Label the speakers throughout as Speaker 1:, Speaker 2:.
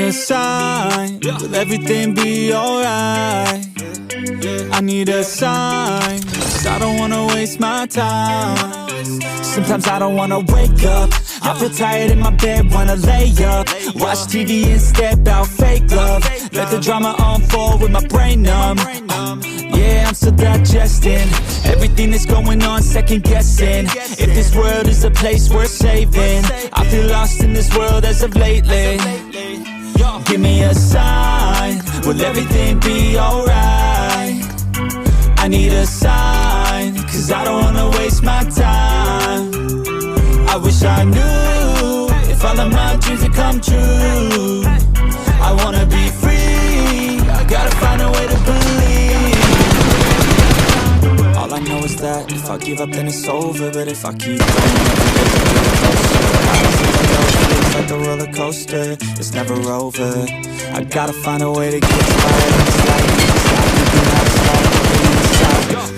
Speaker 1: a sign. Will everything be alright? I need a sign, 'cause I don't wanna waste my time. Sometimes I don't wanna wake up, I feel tired in my bed, wanna lay up. Watch TV instead, about fake love. Let the drama unfold with my brain numb. Yeah, I'm still digesting everything that's going on, second guessing if this world is a place worth saving. I feel lost in this world as of lately. Give me a sign, will everything be alright? I need a sign, 'cause I don't wanna waste my time. I wish I knew if all of my dreams would come true. I wanna be free, I gotta find a way to believe. All I know is that if I give up then it's over, but if I keep going, it's like a roller coaster, it's never over. I gotta find a way to get inspired.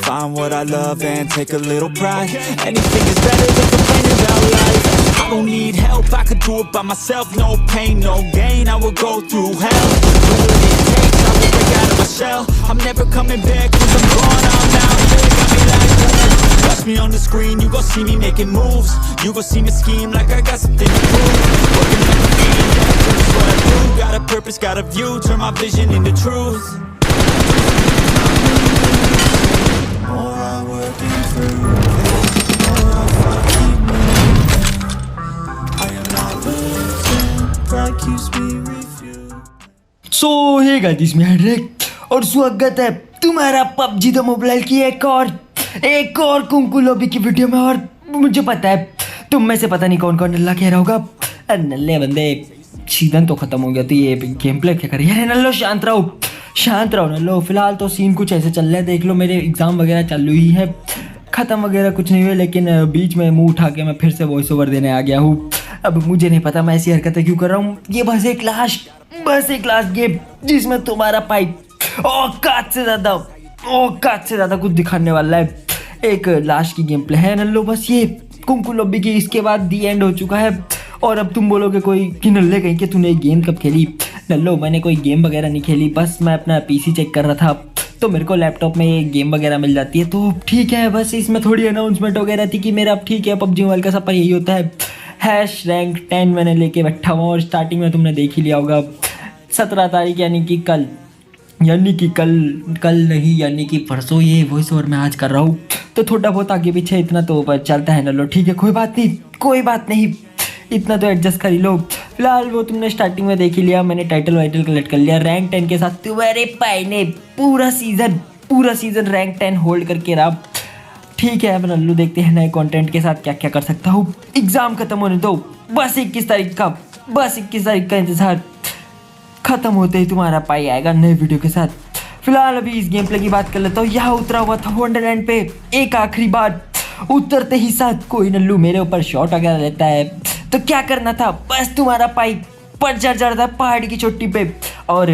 Speaker 1: Find what I love and take a little pride. Anything is better than complaining about life. I don't need help, I could do it by myself. No pain, no gain, I will go through hell. Whatever it takes, I will break out of my shell. I'm never coming back, 'cause I'm gone, I'm out. Yeah, got me like that. Watch me on the screen, you gon' see me making moves. You gon' see me scheme like I got something to prove. Working like a fiend, that's what I do. Got a purpose, got a view, turn my vision into truth.
Speaker 2: So hey guys, मैं direct और स्वागत है तुम्हारा PUBG the mobile की एक और कुंकू lobby की वीडियो में। और मुझे पता है तुम में से पता नहीं कौन कौन नल्ला कह रहा होगा, नल्ले बंदे सीजन तो खत्म हो गया तो ये गेम प्ले क्या करिए। अरे नल्लो शांत रहो नल्लो। फिलहाल तो सीन कुछ ऐसे चल रहा है, देख लो मेरे एग्जाम वगैरह चालू ही है, ख़त्म वगैरह कुछ नहीं हुए, लेकिन बीच में मुंह उठा के मैं फिर से वॉइस ओवर देने आ गया हूँ। अब मुझे नहीं पता मैं ऐसी हरकतें क्यों कर रहा हूँ। ये बस एक लास्ट गेम जिसमें तुम्हारा पाइप औकात से ज़्यादा कुछ दिखाने वाला है। एक लास्ट की गेम प्ले है नल्लो, बस ये कुंकू लॉबी की, इसके बाद दी एंड हो चुका है। और अब तुम बोलोगे कोई कि नल्ले कहीं कि तूने गेम कब खेली। नल्लो मैंने कोई गेम वगैरह नहीं खेली, बस मैं अपना पीसी चेक कर रहा था तो मेरे को लैपटॉप में ये गेम वगैरह मिल जाती है, तो ठीक है। बस इसमें थोड़ी अनाउंसमेंट वगैरह थी कि मेरा अब ठीक है पबजी मोबाइल का सफ़र यही होता है। हैश रैंक 10 मैंने लेके बैठा हुआ, और स्टार्टिंग में तुमने देख ही लिया होगा 17 तारीख यानी कि कल नहीं यानी कि परसों ये वॉइस ओवर मैं आज कर रहा हूँ, तो थोड़ा बहुत आगे पीछे इतना तो चलता है नल्लो, ठीक है कोई बात नहीं, इतना तो एडजस्ट कर ही लो। फिलहाल वो तुमने स्टार्टिंग में देख ही लिया, मैंने टाइटल वाइटल कलेक्ट कर लिया। रैंक 10 के साथ तुम्हारे भाई ने पूरा सीजन रैंक 10 होल्ड करके रहा। ठीक है अब नल्लू देखते हैं नए कंटेंट के साथ क्या क्या कर सकता हूँ। एग्जाम खत्म होने दो, बस 21 तारीख का इंतजार खत्म होते ही तुम्हारा पाई आएगा नए वीडियो के साथ। फिलहाल अभी इस गेम प्ले की बात कर लेता हूँ। यहाँ उतरा हुआ था वंडरलैंड पे एक आखिरी बार, उतरते ही साथ कोई नल्लू मेरे ऊपर शॉट वगैरह लेता है, तो क्या करना था, बस तुम्हारा पाई पर चढ़ जाता पहाड़ी की चोटी पे, और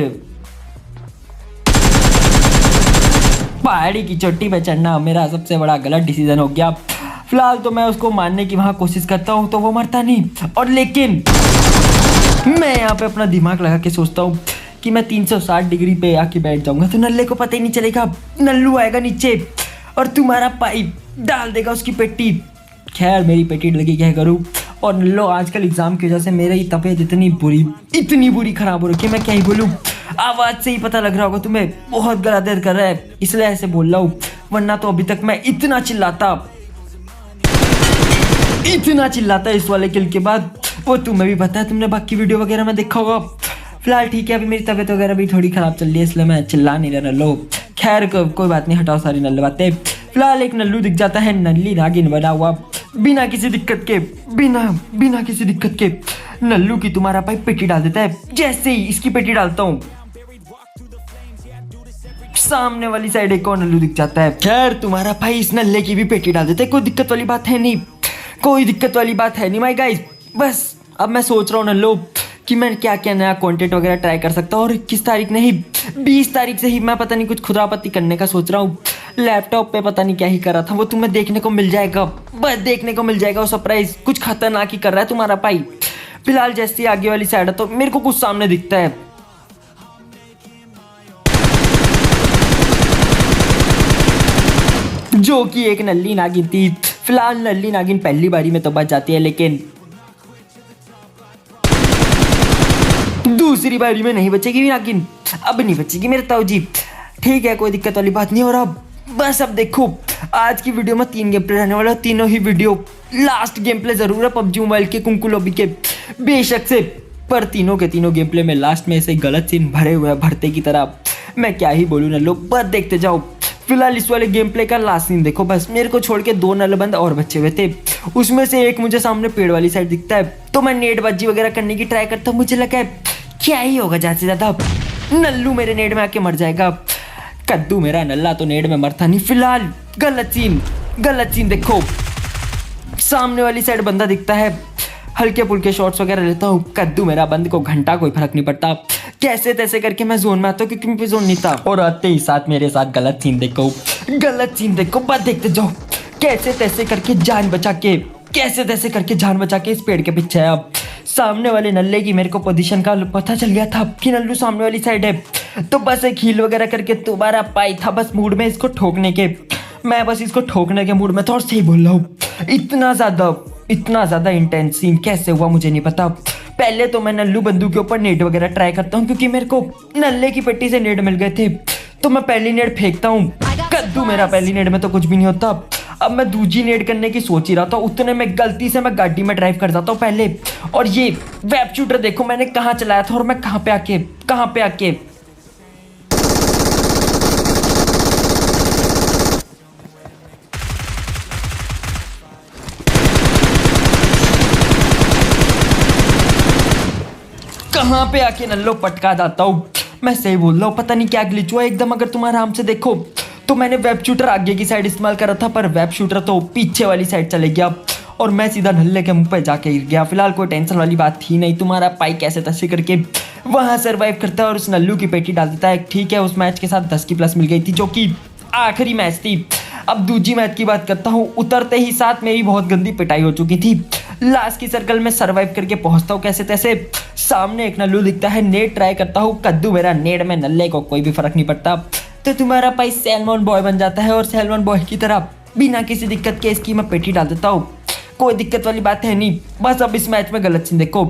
Speaker 2: पहाड़ी की चोटी पे चढ़ना मेरा सबसे बड़ा गलत डिसीजन हो गया। फिलहाल तो मैं उसको मारने की वहाँ कोशिश करता हूँ तो वो मरता नहीं, और लेकिन मैं यहाँ पे अपना दिमाग लगा के सोचता हूँ कि मैं 360 डिग्री पे आके बैठ जाऊँगा तो नल्ले को पता ही नहीं चलेगा। नल्लू आएगा नीचे और तुम्हारा पाइप डाल देगा उसकी पेटी। खैर मेरी पेटी लगी क्या करूँ। और नल्लो आजकल एग्जाम की वजह से मेरी तबीयत इतनी बुरी खराब हो रही है, मैं क्या ही बोलूँ। आवाज़ से ही पता लग रहा होगा तुम्हें, बहुत गला दर्द कर रहा है इसलिए ऐसे बोल रहा हूँ, वरना तो अभी तक मैं इतना चिल्लाता इस वाले किल के बाद। वो तुम्हें भी पता है, तुमने बाकी वीडियो वगैरह में देखा होगा। फिलहाल ठीक है अभी मेरी तबीयत वगैरह भी थोड़ी ख़राब चल रही है इसलिए मैं चिल्ला नहीं रहा नल्लो। खैर कोई बात नहीं, हटाओ सारी नल्ले बातें। फिलहाल एक नल्लू दिख जाता है नल्ली नागिन बना हुआ, बिना किसी दिक्कत के नल्लू की तुम्हारा पाइप पेटी डाल देता है। जैसे ही इसकी पेटी डालता हूँ सामने वाली साइड एक और नल्लू दिख जाता है। खैर तुम्हारा भाई इस नल्ले की भी पेटी डाल देता है, कोई दिक्कत वाली बात है नहीं माय गाइस। बस अब मैं सोच रहा हूँ नल्लो कि मैं क्या क्या नया कंटेंट वगैरह ट्राई कर सकता हूँ, और 21 तारीख नहीं 20 तारीख से ही मैं पता नहीं कुछ खुरापत्ती करने का सोच रहा हूँ। लैपटॉप पे पता नहीं क्या ही कर रहा था, वो तुम्हें देखने को मिल जाएगा, बस देखने को मिल जाएगा। वो सरप्राइज कुछ खतरनाक ही कर रहा है तुम्हारा भाई। फिलहाल जैसे ही आगे वाली साइड है तो मेरे को कुछ सामने दिखता है। जो कि एक नल्ली नागिन थी। फिलहाल नल्ली नागिन पहली बारी में तो बच जाती है, लेकिन दूसरी बारी में नहीं बचेगी भी नागिन। अब नहीं बचेगी मेरे ताऊ जी। ठीक है, कोई दिक्कत वाली बात नहीं। और अब बस अब देखो, आज की वीडियो में 3 गेम प्ले रहने वाला। तीनों ही वीडियो लास्ट गेम प्ले जरूर है पबजी मोबाइल के कुंकू लॉबी के, बेशक से, पर तीनों के तीनों गेम प्ले में लास्ट में ऐसे गलत सीन भरे हुए हैं, भरते की तरह। मैं क्या ही बोलूँ ना, लोग बस देखते जाओ। फिलहाल इस वाले गेम प्ले का लास्ट सीन देखो। बस मेरे को छोड़ के 2 नलबंद और बच्चे हुए थे, उसमें से एक मुझे सामने पेड़ वाली साइड दिखता है, तो मैं नेटबाजी वगैरह करने की ट्राई करता हूँ। मुझे लगा क्या ही होगा, ज्यादा से ज्यादा नल्लू मेरे नेट में आके मर जाएगा। कद्दू मेरा नल्ला तो नेट में मरता नहीं। फिलहाल गलत सीन देखो, सामने वाली साइड बंदा दिखता है, हल्के फुल्के शॉट्स वगैरह लेता हूँ। कद्दू मेरा बंद को घंटा कोई फर्क नहीं पड़ता, कैसे तैसे करके मैं जोन में आता हूँ, क्योंकि मुझे जोन नहीं था। और आते ही साथ मेरे साथ गलत सीन देखो, बस देखते जाओ। कैसे तैसे करके जान बचा के इस पेड़ के पीछे है। अब सामने वाले नल्ले की मेरे को पोजीशन का पता चल गया था कि नल्लू सामने वाली साइड है, तो बस एक हील वगैरह करके दोबारा पाई था, बस मूड में इसको ठोकने के। मैं बस इसको ठोकने के मूड में था, और सही बोल रहा हूँ, इतना ज्यादा इंटेंस सीन कैसे हुआ मुझे नहीं पता। पहले तो मैं नल्लू बंदूक के ऊपर नेट वगैरह ट्राई करता हूँ, क्योंकि मेरे को नल्ले की पेटी से नेट मिल गए थे, तो मैं पहली नेट फेंकता हूँ। कद्दू मेरा पहली नेट में तो कुछ भी नहीं होता। अब मैं दूसरी नेट करने की सोच ही रहा था, उतने में गलती से मैं गाड़ी में ड्राइव कर जाता हूँ पहले। और ये वेब शूटर देखो मैंने कहाँ चलाया था, और मैं कहाँ पे आके नल्लो पटका जाता हूँ। मैं सही बोल रहा हूँ, पता नहीं क्या ग्लिच हुआ एकदम। अगर तुम आराम से देखो तो मैंने वेब शूटर आगे की साइड इस्तेमाल करा था, पर वेब शूटर तो पीछे वाली साइड चले गया, और मैं सीधा नल्ले के मुंह पे जाके गिर गया। फिलहाल कोई टेंशन वाली बात थी नहीं, तुम्हारा पाई कैसे तैसे करके वहां सर्वाइव करता है और उस नल्लू की पेटी डाल देता है। ठीक है, उस मैच के साथ 10 की प्लस मिल गई थी, जो कि आखिरी मैच थी। अब दूसरी मैच की बात करता हूँ। उतरते ही साथ मेरी बहुत गंदी पिटाई हो चुकी थी। लास्ट की सर्कल में सर्वाइव करके पहुंचता हूँ कैसे तैसे, सामने एक नल्लू दिखता है, नेट ट्राई करता हूँ। कद्दू मेरा नेट में, नल्ले को कोई भी फर्क नहीं पड़ता, तो तुम्हारा पाई सैलमन बॉय बन जाता है, और सैलमन बॉय की तरह बिना किसी दिक्कत के इसकी मैं पेटी डाल देता हूँ। कोई दिक्कत वाली बात है नहीं। बस अब इस मैच में गलत सीन देखो,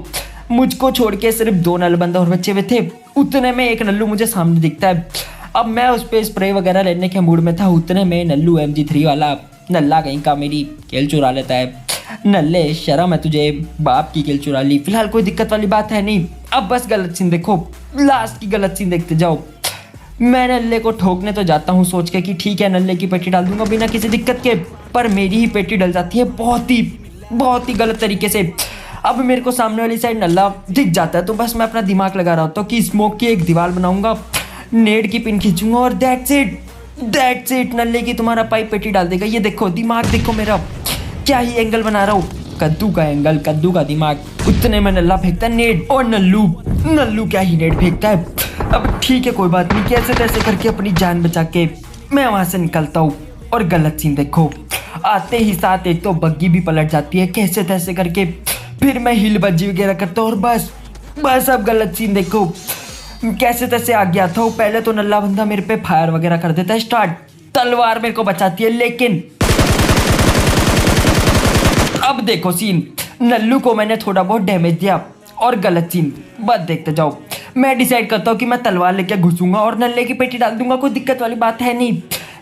Speaker 2: मुझको छोड़ के सिर्फ 2 नलबंद और बचे हुए थे, उतने में एक नल्लू मुझे सामने दिखता है। अब मैं उस पर स्प्रे वगैरह लेने के मूड में था, उतने में नल्लू MG3 वाला नल्ला कहीं का मेरी किल चुरा लेता है। नल्ले शर्म है तुझे, बाप की किल चुरा ली। फिलहाल कोई दिक्कत वाली बात है नहीं। अब बस गलत सीन देखो, लास्ट की गलत सीन देखते जाओ। मैं नल्ले को ठोकने तो जाता हूँ सोच के कि ठीक है नल्ले की पेटी डाल दूंगा बिना किसी दिक्कत के, पर मेरी ही पेटी डल जाती है बहुत ही गलत तरीके से। अब मेरे को सामने वाली साइड नल्ला दिख जाता है, तो बस मैं अपना दिमाग लगा रहा होता हूँ कि स्मोक की एक दीवार बनाऊंगा, नेट की पिन खींचूंगा, और दैट्स इट। नल्ले की तुम्हारा पाइप पेटी डाल देगा। ये देखो, दिमाग देखो मेरा, क्या ही एंगल बना रहा हूँ, कद्दू का एंगल, कद्दू का दिमाग। उतने में नल्ला फेंकता है नेट, और नल्लू क्या ही नेट फेंकता है। अब ठीक है, कोई बात नहीं, कैसे तैसे करके अपनी जान बचा के मैं वहां से निकलता हूँ। और गलत सीन देखो, आते ही साथ एक तो बग्गी भी पलट जाती है कैसे तैसे करके। फिर मैं हिल बज्जी वगैरह करता हूँ, और बस अब गलत सीन देखो, कैसे तैसे आ गया था। पहले तो नल्ला बंदा मेरे पे फायर वगैरह कर देता है स्टार्ट, तलवार मेरे को बचाती है, लेकिन अब देखो सीन, नल्लू को मैंने थोड़ा बहुत डैमेज दिया। और गलत सीन, बस देखते जाओ। मैं डिसाइड करता हूँ कि मैं तलवार लेके घुसूंगा और नल्ले की पेटी डाल दूंगा, कोई दिक्कत वाली बात है नहीं।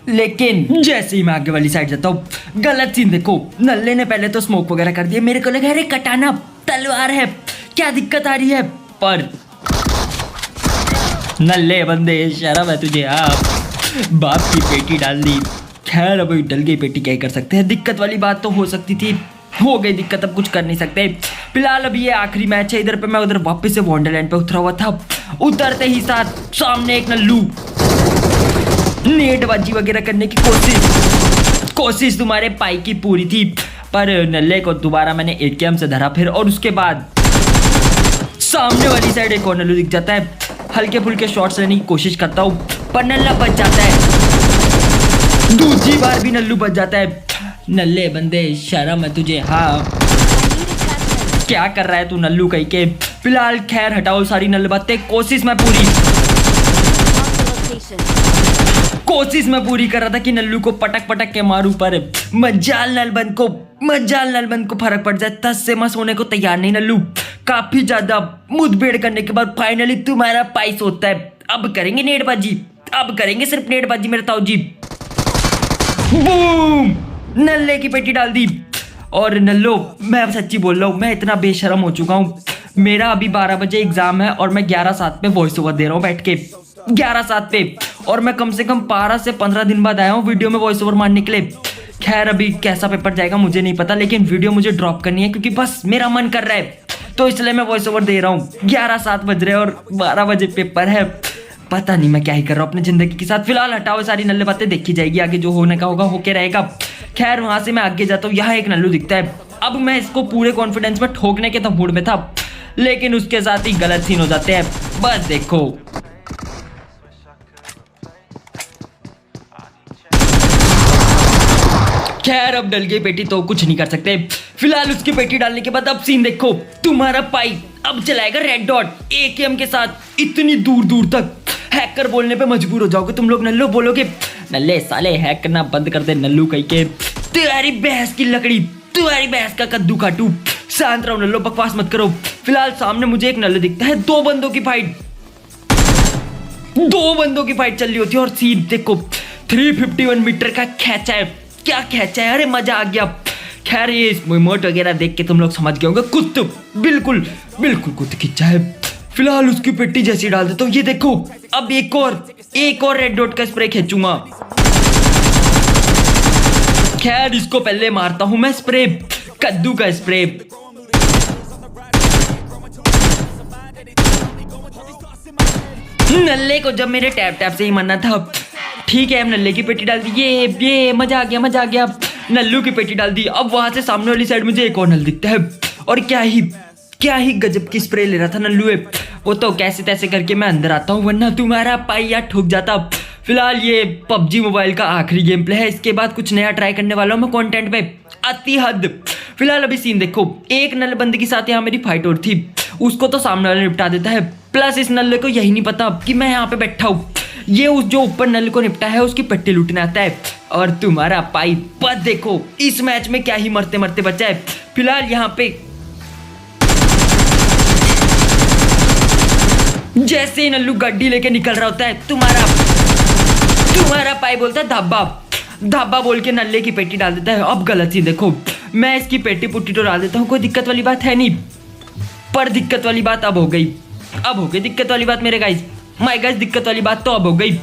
Speaker 2: लेकिन जैसे ही मैं आगे वाली साइड जाता हूँ, गलत सीन देखो, नल्ले ने पहले तो स्मोक वगैरह कर दिया। मेरे को लगा अरे कटाना तलवार है, क्या दिक्कत आ रही है, पर नल्ले बंदे शर्म है तुझे, आप बाप की पेटी डाल दी। खैर अब डल गई पेटी, क्या कर सकते हैं, दिक्कत वाली बात तो हो सकती थी, हो गई दिक्कत, अब कुछ कर नहीं सकते। फिलहाल अब ये आखिरी मैच है। इधर पे मैं उधर वापस से वंडरलैंड पे उतरा हुआ था। उतरते ही साथ सामने एक नल्लू, नेटबाजी वगैरह करने की कोशिश तुम्हारे पाई की पूरी थी, पर नल्ले को दोबारा मैंने AKM से धरा फिर, और उसके बाद सामने वाली साइड एक और नल्लू दिख जाता है। हल्के फुल्के शॉट्स लेने की कोशिश करता हूँ, पर नल्ला बच जाता है। दूसरी बार भी नल्लू बच जाता है। नल्ले बंदे शर्म है तुझे, हाँ क्या कर रहा है तू नल्लू कहीं के? फिलहाल खैर हटाओ सारी नल्ले बातें, कोशिश मैं पूरी कर रहा था कि नल्लू को पटक पटक के मारूं, पर मजाल नलबंद को फर्क पड़ जाए। 10 से मस होने को तैयार नहीं नल्लू। काफी ज्यादा मुठभेड़ करने के बाद फाइनली तुम्हारा पाइस होता है। अब करेंगे नेटबाजी, अब करेंगे सिर्फ नेटबाजी मेरे ताऊ जी। बूम! नल्ले की पेटी डाल दी। और नल्लो, मैं अब सच्ची बोल रहा हूँ, मैं इतना बेशरम हो चुका हूँ। मेरा अभी 12 बजे एग्जाम है और मैं 11:07 पे वॉइस ओवर दे रहा हूँ बैठ के, 11:07 पे। और मैं कम से कम 12 से 15 दिन बाद आया हूँ वीडियो में वॉइस ओवर मारने के लिए। खैर अभी कैसा पेपर जाएगा मुझे नहीं पता, लेकिन वीडियो मुझे ड्रॉप करनी है क्योंकि बस मेरा मन कर रहा है, तो इसलिए मैं वॉइस ओवर दे रहा हूँ। 11:07 बज रहे और 12 बजे पेपर है। पता नहीं मैं क्या ही कर रहा हूँ अपनी जिंदगी के साथ। फिलहाल हटाओ सारी नल्ले बातें, देखी जाएगी आगे, जो होने का होगा होके रहेगा। खैर वहां से मैं आगे जाता हूँ। यहाँ एक नल्लू दिखता है। अब मैं इसको पूरे कॉन्फिडेंस में ठोकने के तो मूड में था, लेकिन उसके साथ ही गलत सीन हो जाते हैं। बस देखो, खैर अब डल गई पेटी तो कुछ नहीं कर सकते। फिलहाल उसकी पेटी डालने के बाद अब सीन देखो, तुम्हारा पाई अब चलाएगा रेड डॉट AKM के साथ इतनी दूर दूर तक। हैकर बोलने पे मजबूर हो जाओगे तुम लोग। नल्लो बोलोगे, नल्ले साले हैक करना बंद कर दे नल्लू कहीं के। तुम्हारी भैंस की लकड़ी, तुम्हारी भैंस का कद्दू काटू। शांत रहो नल्लो, बकवास मत करो। फिलहाल सामने मुझे एक नल्लू दिखता है। 2 बंदों की फाइट चल रही होती है और सीन देखो 351 मीटर का खैचा है। क्या खैचा है, अरे मजा आ गया। खैर ये इमोट वगैरह देख के तुम लोग समझ गए होंगे, कुत्त बिल्कुल कुत्त खिंचा है। फिलहाल उसकी पेटी जैसी डाल देता हूँ। ये देखो अब एक और रेड डॉट का स्प्रे खींचूंगा। खैर इसको पहले मारता हूं मैं स्प्रे, कद्दू का स्प्रे। नल्ले को जब मेरे टैप से ही मरना था। ठीक है, नल्ले की पेटी डाल दी। ये मजा आ गया। नल्लू की पेटी डाल दी। अब वहां से सामने वाली साइड मुझे एक और नल दिखता है और क्या ही गजब की स्प्रे ले रहा था नल्लू है। वो तो कैसे तैसे करके मैं अंदर आता हूँ, वरना तुम्हारा पाइया ठुक जाता। फिलहाल ये PUBG मोबाइल का आखिरी गेम प्ले है। इसके बाद कुछ नया ट्राई करने वाला हूँ मैं कंटेंट पे, अति हद। फिलहाल अभी सीन देखो, एक नल बंदे के साथ यहाँ मेरी फाइट और थी, उसको तो सामने वाले निपटा देता है। प्लस इस नल्ले को यही नहीं पता कि मैं यहाँ पे बैठा हूँ। ये उस जो ऊपर नल को निपटा है उसकी पट्टी लूटने आता है। और तुम्हारा पाई बस देखो इस मैच में क्या ही मरते मरते बचा है। फिलहाल यहाँ पे जैसे ही नल्लू गड्डी लेके निकल रहा होता है, तुम्हारा पाई बोलता है धाबा बोल के नल्ले की पेटी डाल देता है। अब गलत ही देखो, मैं इसकी पेटी पुट्टी तो डाल देता हूँ, कोई दिक्कत वाली बात है नहीं। पर दिक्कत वाली बात अब हो गई दिक्कत वाली बात मेरे गाइस, माय गाइस, दिक्कत वाली बात तो अब हो गई।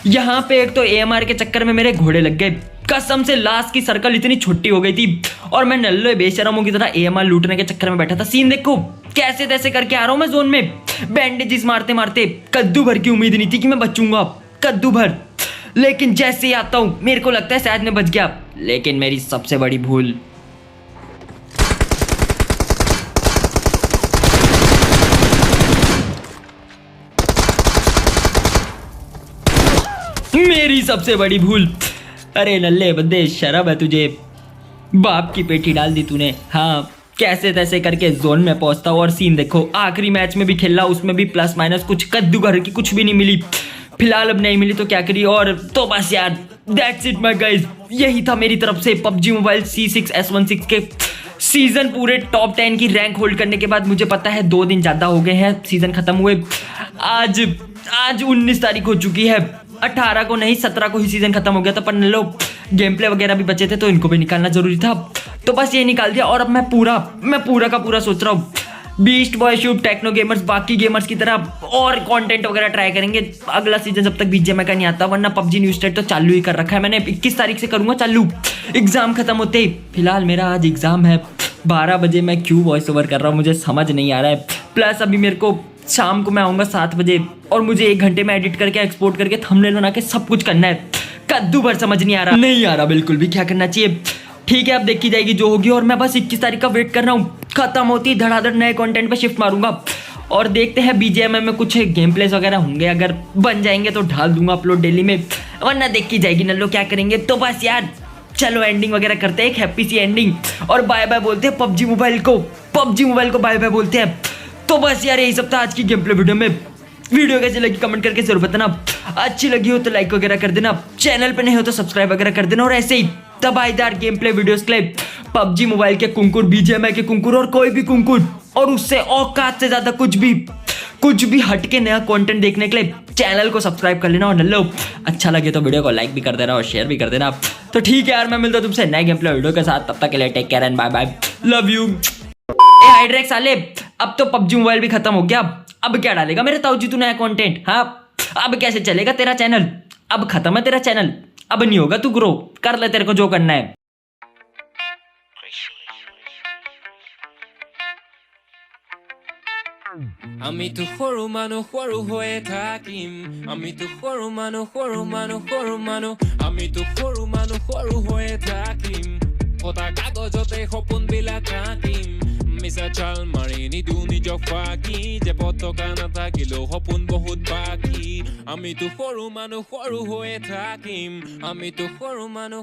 Speaker 2: यहाँ पे एक तो AMR के चक्कर में मेरे घोड़े लग गए। कसम से लास्ट की सर्कल इतनी छोटी हो गई थी और मैं नल्ले बेशरमों की तरह AMR लूटने के चक्कर में बैठा था। सीन देखो कैसे तैसे करके आ रहा हूँ मैं जोन में, बैंडेजेस मारते मारते। कद्दू भर की उम्मीद नहीं थी कि मैं बचूंगा, कद्दू भर। लेकिन जैसे ही आता हूँ मेरे को लगता है शायद मैं बच गया, लेकिन मेरी सबसे बड़ी भूल। अरे नल्ले बंदे, शर्म है तुझे, बाप की पेटी डाल दी तूने। हाँ, कैसे तैसे करके जोन में पहुंचता हूँ और सीन देखो आखिरी मैच में भी खेला, उसमें भी प्लस माइनस कुछ कद्दू घर की कुछ भी नहीं मिली। फिलहाल अब नहीं मिली तो क्या करी, और तो बस यार दैट्स इट माय गाइस, यही था मेरी तरफ से PUBG मोबाइल C6S16 के सीजन पूरे टॉप 10 की रैंक होल्ड करने के बाद। मुझे पता है 2 दिन ज़्यादा हो गए हैं सीजन खत्म हुए। आज 19 तारीख हो चुकी है, 18 को नहीं 17 को ही सीजन खत्म हो गया था, पर लोग गेम प्ले वगैरह भी बचे थे तो इनको भी निकालना जरूरी था, तो बस ये निकाल दिया। और अब मैं पूरा का पूरा सोच रहा हूँ बीस्ट बॉय शूप टेक्नो गेमर्स बाकी गेमर्स की तरह और कंटेंट वगैरह ट्राई करेंगे अगला सीजन, जब तक BGMI का नहीं आता, वरना PUBG न्यू स्टेट तो चालू ही कर रखा है मैंने। 21 तारीख से करूंगा चालू, एग्जाम खत्म होते ही। फिलहाल मेरा आज एग्जाम है 12 बजे, मैं क्यों वॉइस ओवर कर रहा हूँ मुझे समझ नहीं आ रहा है। प्लस अभी मेरे को शाम को मैं आऊँगा 7 बजे और मुझे 1 घंटे में एडिट करके एक्सपोर्ट करके थंबनेल बना के सब कुछ करना है। कद्दू भर समझ नहीं आ रहा बिल्कुल भी क्या करना चाहिए। ठीक है, अब देखी जाएगी जो होगी, और मैं बस 21 तारीख का वेट कर रहा हूँ। खत्म होती धड़ाधड़ नए कंटेंट पे शिफ्ट मारूंगा और देखते हैं BGMI में कुछ गेम प्लेस वगैरह होंगे, अगर बन जाएंगे तो ढाल दूंगा अपलोड डेली में, वरना देखी जाएगी। नल्लो क्या करेंगे। तो बस यार चलो एंडिंग वगैरह करते हैं, एक हैप्पी सी एंडिंग, और बाय बाय बोलते हैं पबजी मोबाइल को बाय बाय बोलते हैं। तो बस यार यही सब था आज की गेम प्ले वीडियो में। वीडियो कैसी लगी कमेंट करके जरूर बताना, अच्छी लगी हो तो लाइक वगैरह कर देना, चैनल पे नहीं हो तो सब्सक्राइब वगैरह कर देना, और ऐसे ही तबाहीदार गेम प्ले वीडियोस के लिए पबजी मोबाइल के कुंकुर, बीजीएमआई के कुंकुर और कोई भी कुंकुर, और उससे औकात से ज्यादा कुछ भी हटके नया कंटेंट देखने के लिए चैनल को सब्सक्राइब कर लेना। और नल्लो अच्छा लगे तो वीडियो को लाइक भी कर देना और शेयर भी कर देना। तो ठीक है यार, मैं मिलता हूं तुमसे नए गेम प्ले वीडियो के साथ, तब तक के लिए take care and bye bye, love you. हाइड्रेक्स साले, अब तो पबजी मोबाइल भी खत्म हो गया, अब क्या डालेगा मेरे ताऊजी तू नया कंटेंट? हाँ, अब कैसे चलेगा तेरा चैनल? अब खत्म है तेरा चैनल, अब नहीं होगा, तू ग्रो कर ले, तेरे को जो करना है।
Speaker 3: আমি তো সৰু মানুহ সৰু হৈয়ে থাকিম, আমি তো সৰু মানুহ আমি তো সৰু মানুহ সৰু হৈয়ে থাকিম, কটা কাগজতে সপোনবিলাক আঁকিম, মিছা চাল মাৰি নিদো নিজক ফাঁকি, যে পতকা নাথাকিলেও সপোন বহুত বাকী, আমি তো সৰু মানুহ সৰু হৈয়ে থাকিম, আমি তো সৰু মানুহ